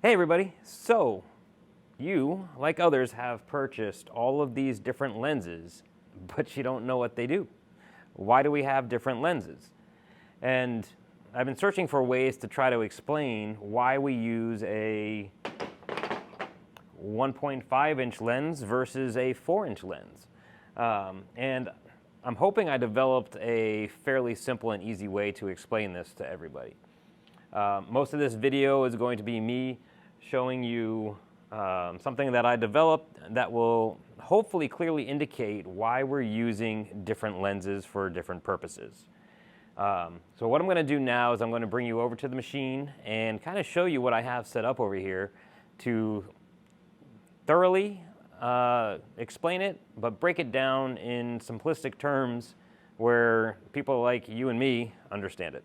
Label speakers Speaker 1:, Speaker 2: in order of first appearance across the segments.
Speaker 1: Hey everybody, so you, like others, have purchased all of these different lenses, but you don't know what they do. Why do we have different lenses? And I've been searching for ways to try to explain why we use a 1.5-inch lens versus a 4-inch lens. And I'm hoping I developed a fairly simple and easy way to explain this to everybody. Most of this video is going to be me showing you something that I developed that will hopefully clearly indicate why we're using different lenses for different purposes. So what I'm going to do now is I'm going to bring you over to the machine and kind of show you what I have set up over here to thoroughly explain it, but break it down in simplistic terms where people like you and me understand it.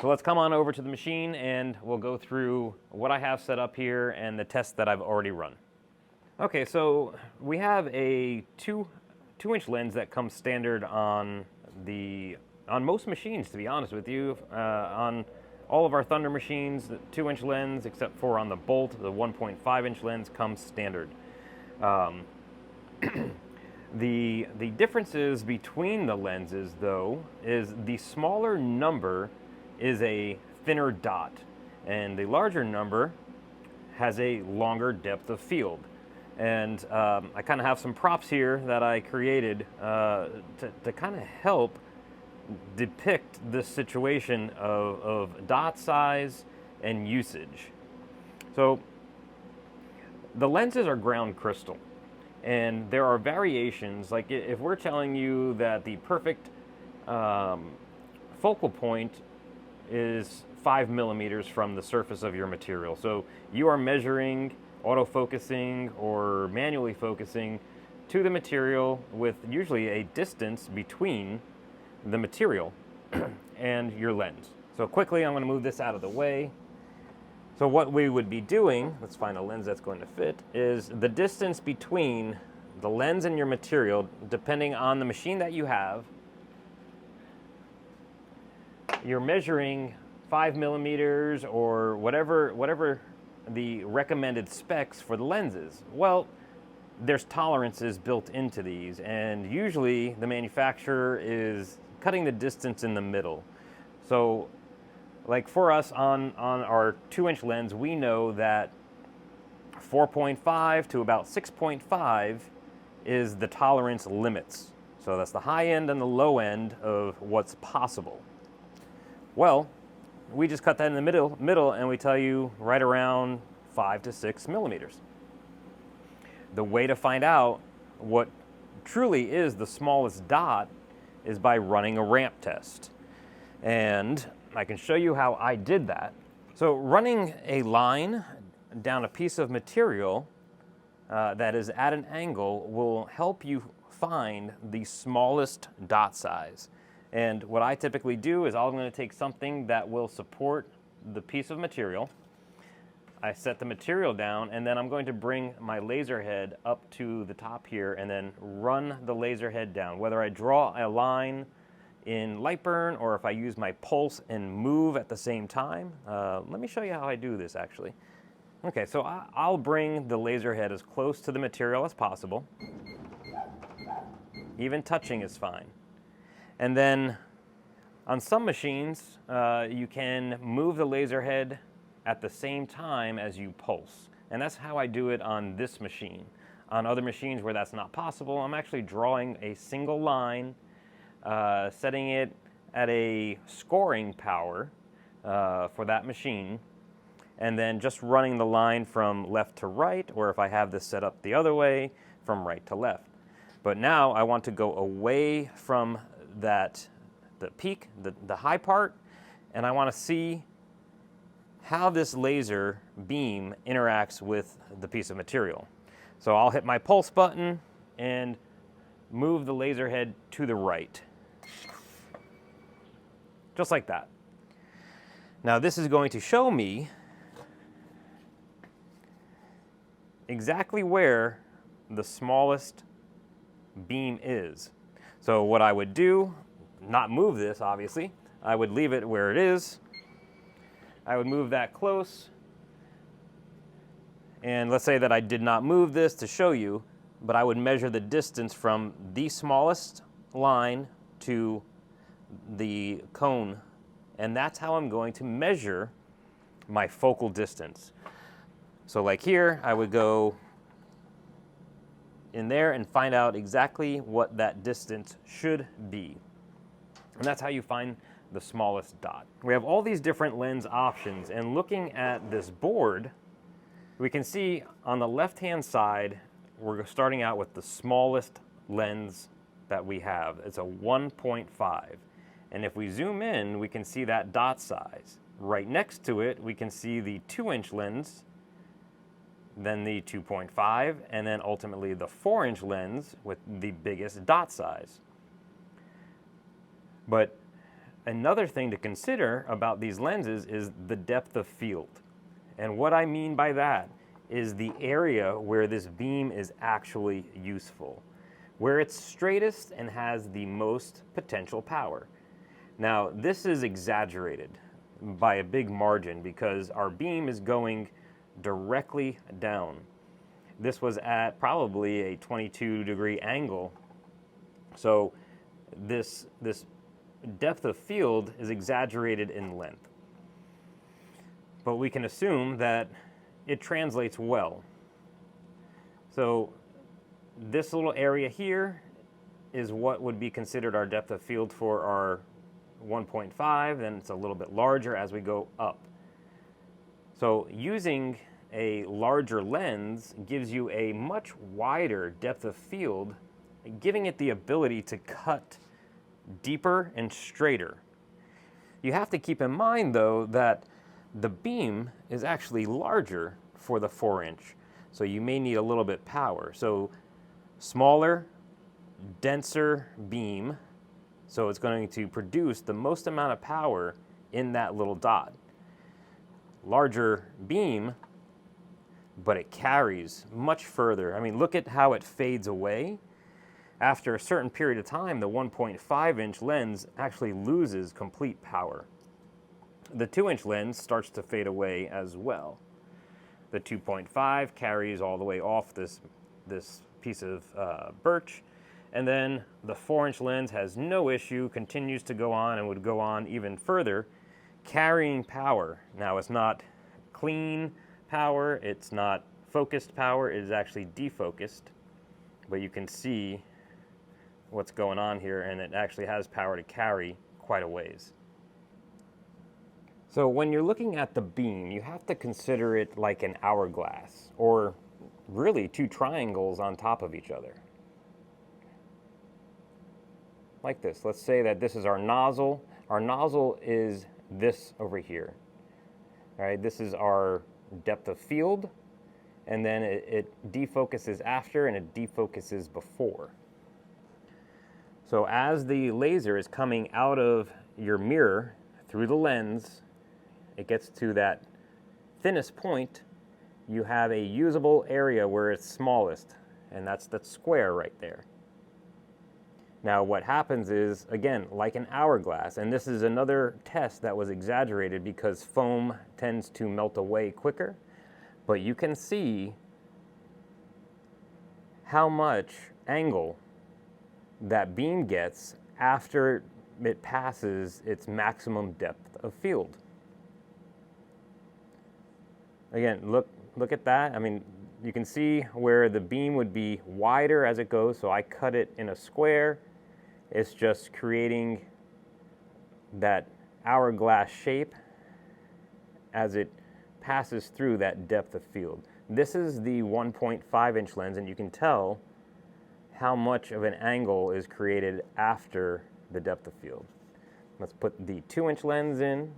Speaker 1: So let's come on over to the machine and we'll go through what I have set up here and the tests that I've already run. Okay, so we have a 2-inch lens that comes standard on most machines, to be honest with you. On all of our Thunder machines, the 2-inch lens, except for on the Bolt, the 1.5-inch lens comes standard. The differences between the lenses, though, is the smaller number is a thinner dot, and the larger number has a longer depth of field. And I kind of have some props here that I created to kind of help depict this situation of dot size and usage. So the lenses are ground crystal, and there are variations. Like if we're telling you that the perfect focal point is 5 millimeters from the surface of your material. So you are measuring, autofocusing, or manually focusing to the material with usually a distance between the material and your lens. So quickly, I'm going to move this out of the way. So what we would be doing, let's find a lens that's going to fit, is the distance between the lens and your material, depending on the machine that you have. You're measuring 5 millimeters or whatever the recommended specs for the lenses. Well, there's tolerances built into these, and usually the manufacturer is cutting the distance in the middle. So like for us on our 2-inch lens, we know that 4.5 to about 6.5 is the tolerance limits. So that's the high end and the low end of what's possible. Well, we just cut that in the middle and we tell you right around 5 to 6 millimeters. The way to find out what truly is the smallest dot is by running a ramp test. And I can show you how I did that. So running a line down a piece of material that is at an angle will help you find the smallest dot size. And what I typically do is I'm going to take something that will support the piece of material. I set the material down, and then I'm going to bring my laser head up to the top here and then run the laser head down. Whether I draw a line in Lightburn or if I use my pulse and move at the same time. Let me show you how I do this actually. Okay, so I'll bring the laser head as close to the material as possible. Even touching is fine. And then on some machines, you can move the laser head at the same time as you pulse. And that's how I do it on this machine. On other machines where that's not possible, I'm actually drawing a single line, setting it at a scoring power for that machine, and then just running the line from left to right, or if I have this set up the other way, from right to left. But now I want to go away from the peak, the high part, and I want to see how this laser beam interacts with the piece of material. So I'll hit my pulse button and move the laser head to the right. Just like that. Now this is going to show me exactly where the smallest beam is. So what I would do, not move this obviously, I would leave it where it is, I would move that close. And let's say that I did not move this to show you, but I would measure the distance from the smallest line to the cone. And that's how I'm going to measure my focal distance. So like here, I would go in there and find out exactly what that distance should be. And that's how you find the smallest dot. We have all these different lens options, and looking at this board, we can see on the left-hand side, we're starting out with the smallest lens that we have. It's a 1.5. And if we zoom in, we can see that dot size. Right next to it, we can see the 2-inch lens, then the 2.5, and then ultimately the 4-inch lens with the biggest dot size. But another thing to consider about these lenses is the depth of field. And what I mean by that is the area where this beam is actually useful, where it's straightest and has the most potential power. Now, this is exaggerated by a big margin because our beam is going directly down. This was at probably a 22-degree angle. So this depth of field is exaggerated in length. But we can assume that it translates well. So this little area here is what would be considered our depth of field for our 1.5, then it's a little bit larger as we go up. So using a larger lens gives you a much wider depth of field, giving it the ability to cut deeper and straighter. You have to keep in mind though that the beam is actually larger for the 4-inch, so you may need a little bit power. So smaller, denser beam, so it's going to produce the most amount of power in that little dot. Larger beam, but it carries much further. I mean, look at how it fades away. After a certain period of time, the 1.5-inch lens actually loses complete power. The 2-inch lens starts to fade away as well. The 2.5 carries all the way off this piece of birch, and then the 4-inch lens has no issue, continues to go on and would go on even further, carrying power. Now it's not clean power, it's not focused power, it is actually defocused, but you can see what's going on here, and it actually has power to carry quite a ways. So when you're looking at the beam, you have to consider it like an hourglass, or really two triangles on top of each other. Like this. Let's say that this is our nozzle. Our nozzle is this over here. All right, this is our depth of field, and then it defocuses after and it defocuses before. So as the laser is coming out of your mirror through the lens, it gets to that thinnest point, you have a usable area where it's smallest, and that's that square right there. Now what happens is, again, like an hourglass, and this is another test that was exaggerated because foam tends to melt away quicker, but you can see how much angle that beam gets after it passes its maximum depth of field. Again, look at that. I mean, you can see where the beam would be wider as it goes, so I cut it in a square. It's just creating that hourglass shape as it passes through that depth of field. This is the 1.5-inch lens, and you can tell how much of an angle is created after the depth of field. Let's put the 2-inch lens in.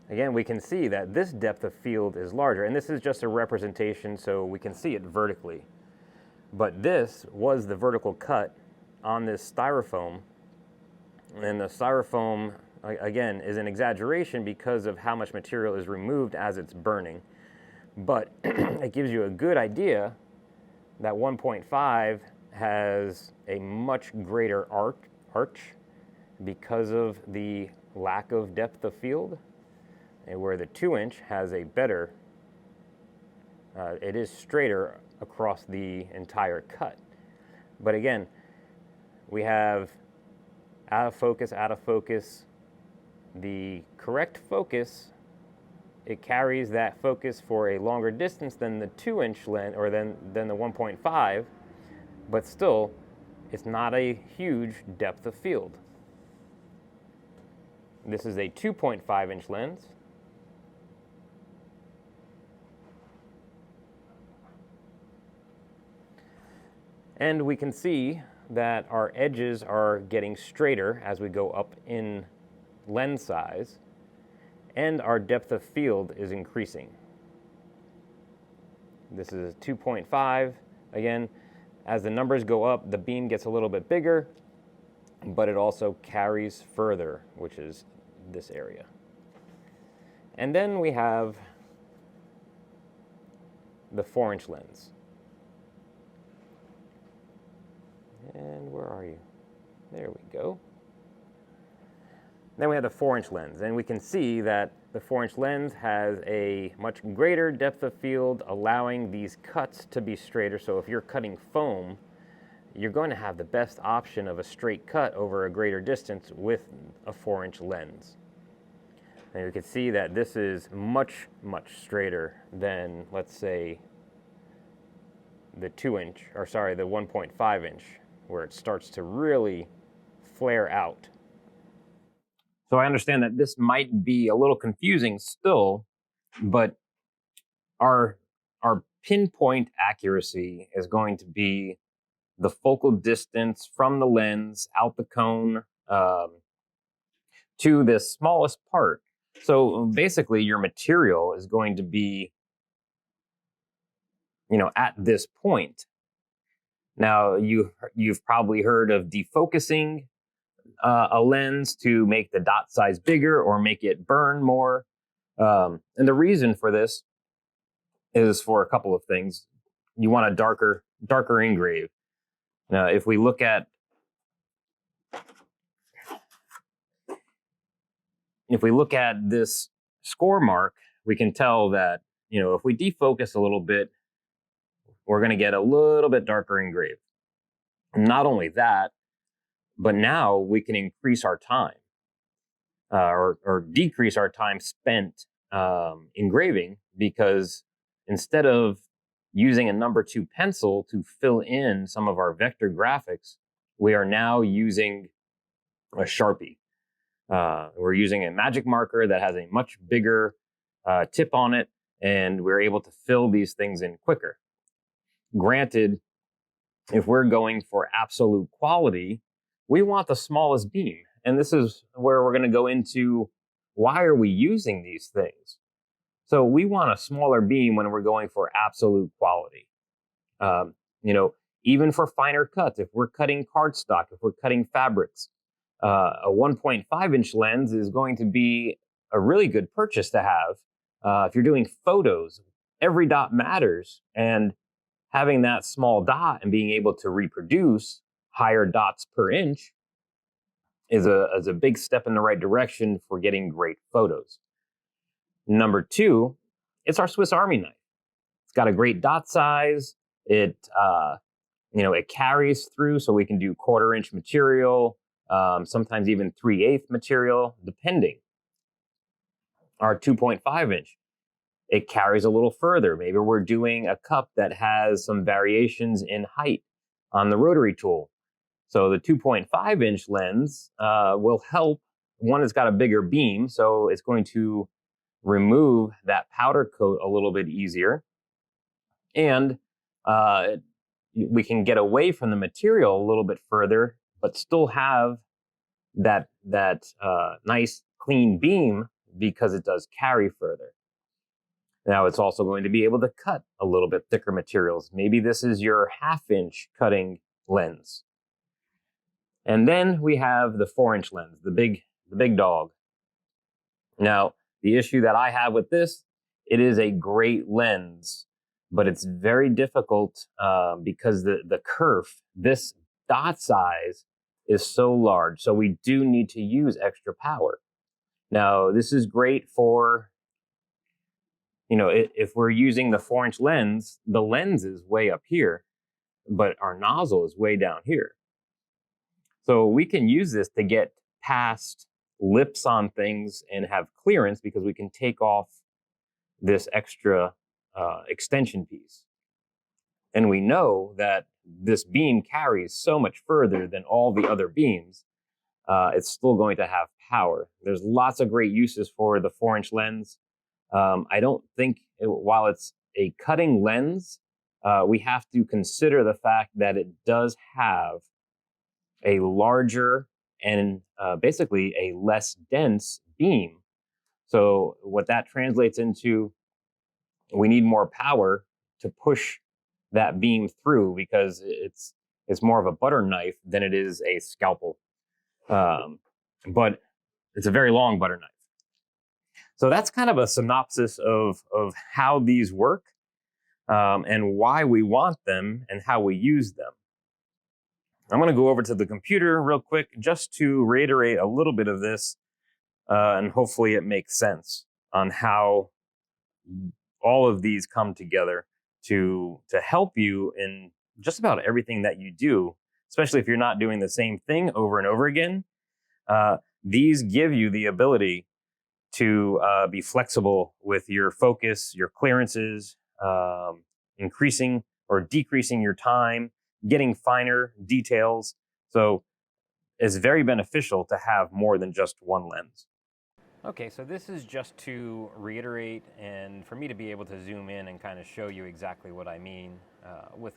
Speaker 1: Again, we can see that this depth of field is larger, and this is just a representation so we can see it vertically. But this was the vertical cut on this styrofoam, and the styrofoam, again, is an exaggeration because of how much material is removed as it's burning. But it gives you a good idea that 1.5 has a much greater arch because of the lack of depth of field, and where the 2-inch has a better, it is straighter across the entire cut. But again, we have out of focus. The correct focus, it carries that focus for a longer distance than the 2-inch lens, or than the 1.5, but still, it's not a huge depth of field. This is a 2.5-inch lens. And we can see that our edges are getting straighter as we go up in lens size, and our depth of field is increasing. This is 2.5. Again, as the numbers go up, the beam gets a little bit bigger, but it also carries further, which is this area. And then we have the 4-inch lens. And where are you? There we go. Then we have the 4-inch lens, and we can see that the 4-inch lens has a much greater depth of field, allowing these cuts to be straighter. So if you're cutting foam, you're going to have the best option of a straight cut over a greater distance with a 4-inch lens. And you can see that this is much, much straighter than, let's say, the 2-inch, or sorry, the 1.5-inch, where it starts to really flare out. So I understand that this might be a little confusing still, but our pinpoint accuracy is going to be the focal distance from the lens out the cone to the smallest part. So basically your material is going to be, at this point. Now you've probably heard of defocusing a lens to make the dot size bigger or make it burn more. And the reason for this is for a couple of things. You want a darker engrave. Now, if we look at this score mark, we can tell that, if we defocus a little bit, we're going to get a little bit darker engrave. Not only that, but now we can increase our time or decrease our time spent engraving, because instead of using a number 2 pencil to fill in some of our vector graphics, we are now using a Sharpie. We're using a magic marker that has a much bigger tip on it, and we're able to fill these things in quicker. Granted, if we're going for absolute quality, we want the smallest beam. And this is where we're going to go into why are we using these things. So we want a smaller beam when we're going for absolute quality. Even for finer cuts, if we're cutting cardstock, if we're cutting fabrics, a 1.5-inch lens is going to be a really good purchase to have. If you're doing photos, every dot matters, and having that small dot and being able to reproduce higher dots per inch is a big step in the right direction for getting great photos. Number 2, it's our Swiss Army knife. It's got a great dot size. It carries through, so we can do 1/4-inch material, sometimes even 3/8 material, depending. Our 2.5-inch, it carries a little further. Maybe we're doing a cup that has some variations in height on the rotary tool. So the 2.5-inch lens will help. One, it's got a bigger beam, so it's going to remove that powder coat a little bit easier. And we can get away from the material a little bit further, but still have that nice clean beam, because it does carry further. Now it's also going to be able to cut a little bit thicker materials. Maybe this is your 1/2-inch cutting lens. And then we have the 4-inch lens, the big dog. Now, the issue that I have with this, it is a great lens, but it's very difficult because the kerf, this dot size is so large, so we do need to use extra power. Now, this is great for, if we're using the 4-inch lens, the lens is way up here, but our nozzle is way down here. So we can use this to get past lips on things and have clearance, because we can take off this extra extension piece. And we know that this beam carries so much further than all the other beams. It's still going to have power. There's lots of great uses for the 4-inch lens. I don't think, while it's a cutting lens, we have to consider the fact that it does have a larger and basically a less dense beam. So what that translates into, we need more power to push that beam through, because it's more of a butter knife than it is a scalpel. But it's a very long butter knife. So that's kind of a synopsis of how these work, and why we want them and how we use them. I'm going to go over to the computer real quick just to reiterate a little bit of this, and hopefully it makes sense on how all of these come together to help you in just about everything that you do, especially if you're not doing the same thing over and over again. These give you the ability to be flexible with your focus, your clearances, increasing or decreasing your time, getting finer details. So it's very beneficial to have more than just one lens. Okay, so this is just to reiterate and for me to be able to zoom in and kind of show you exactly what I mean with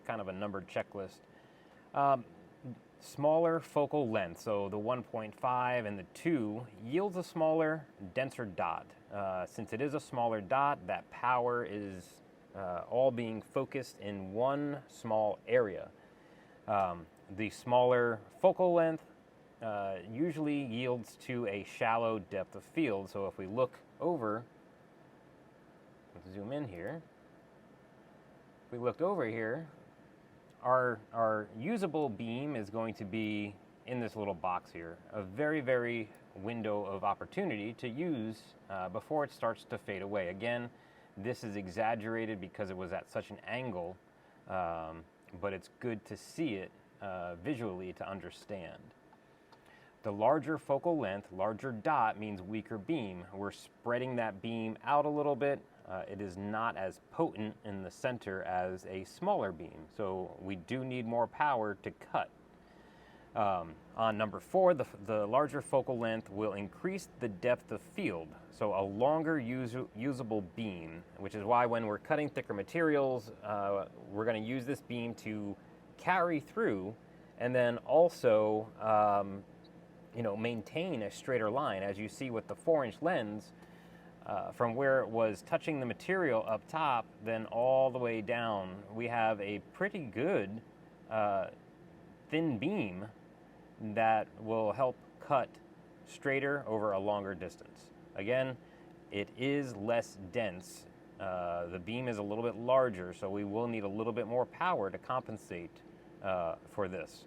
Speaker 1: kind of a numbered checklist. Smaller focal length, so the 1.5 and the 2 yields a smaller, denser dot. Since it is a smaller dot, that power is all being focused in one small area. The smaller focal length usually yields to a shallow depth of field. So if we look over, let's zoom in here. If we looked over here, our usable beam is going to be in this little box here, a very, very window of opportunity to use before it starts to fade away. Again, this is exaggerated because it was at such an angle, but it's good to see it visually to understand. The larger focal length, larger dot, means weaker beam. We're spreading that beam out a little bit. It is not as potent in the center as a smaller beam, so we do need more power to cut. On number 4, the larger focal length will increase the depth of field, so a longer usable beam, which is why when we're cutting thicker materials, we're going to use this beam to carry through and then also maintain a straighter line. As you see with the 4-inch lens, from where it was touching the material up top, then all the way down, we have a pretty good thin beam that will help cut straighter over a longer distance. Again, it is less dense. The beam is a little bit larger, so we will need a little bit more power to compensate for this.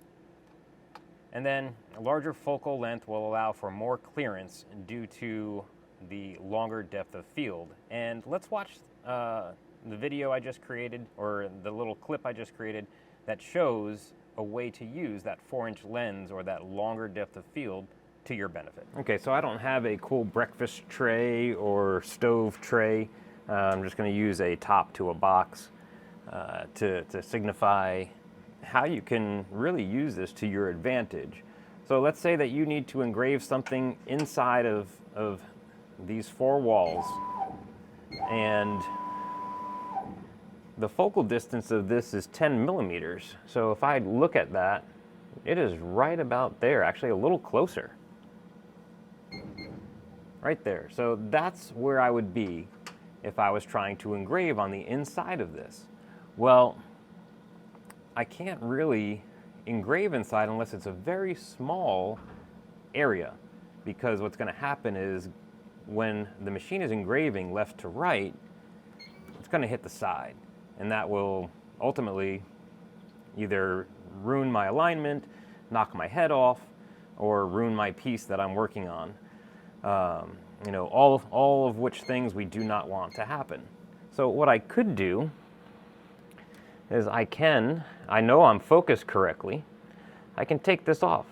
Speaker 1: And then a larger focal length will allow for more clearance due to the longer depth of field. And let's watch the video I just created, or the little clip I just created, that shows a way to use that 4-inch lens or that longer depth of field to your benefit. Okay, so I don't have a cool breakfast tray or stove tray. I'm just going to use a top to a box to signify how you can really use this to your advantage. So let's say that you need to engrave something inside of these 4 walls, and the focal distance of this is 10 millimeters. So if I look at that, it is right about there, actually a little closer. Right there. So that's where I would be if I was trying to engrave on the inside of this. Well, I can't really engrave inside unless it's a very small area, because what's going to happen is when the machine is engraving left to right, it's going to hit the side, and that will ultimately either ruin my alignment, knock my head off, or ruin my piece that I'm working on. You know, all of which things we do not want to happen. So what I could do is I know I'm focused correctly, I can take this off.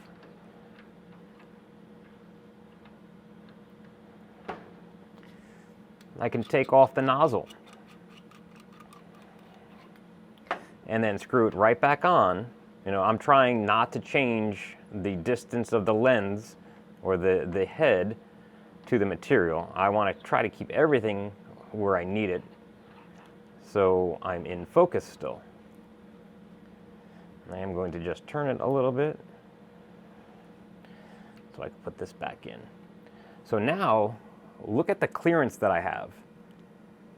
Speaker 1: I can take off the nozzle and then screw it right back on. You know, I'm trying not to change the distance of the lens or the head to the material. I want to try to keep everything where I need it, so I'm in focus still. I am going to just turn it a little bit so I can put this back in. So now, look at the clearance that I have.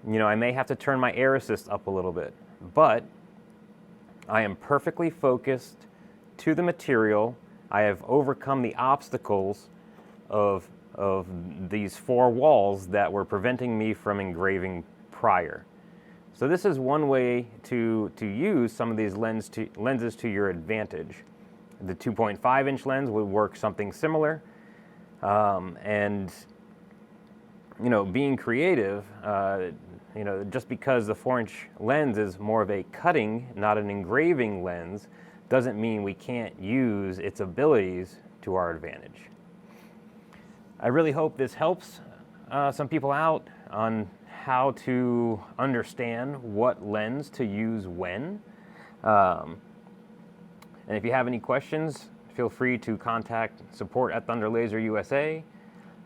Speaker 1: You know, I may have to turn my air assist up a little bit, but I am perfectly focused to the material. I have overcome the obstacles of these four walls that were preventing me from engraving prior. So this is one way to use some of these lenses to your advantage. The 2.5-inch lens would work something similar. And, you know, being creative, you know, just because the 4-inch lens is more of a cutting, not an engraving lens, doesn't mean we can't use its abilities to our advantage. I really hope this helps some people out on how to understand what lens to use when. And if you have any questions, feel free to contact support at Thunder Laser USA,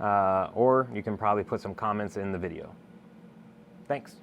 Speaker 1: or you can probably put some comments in the video. Thanks.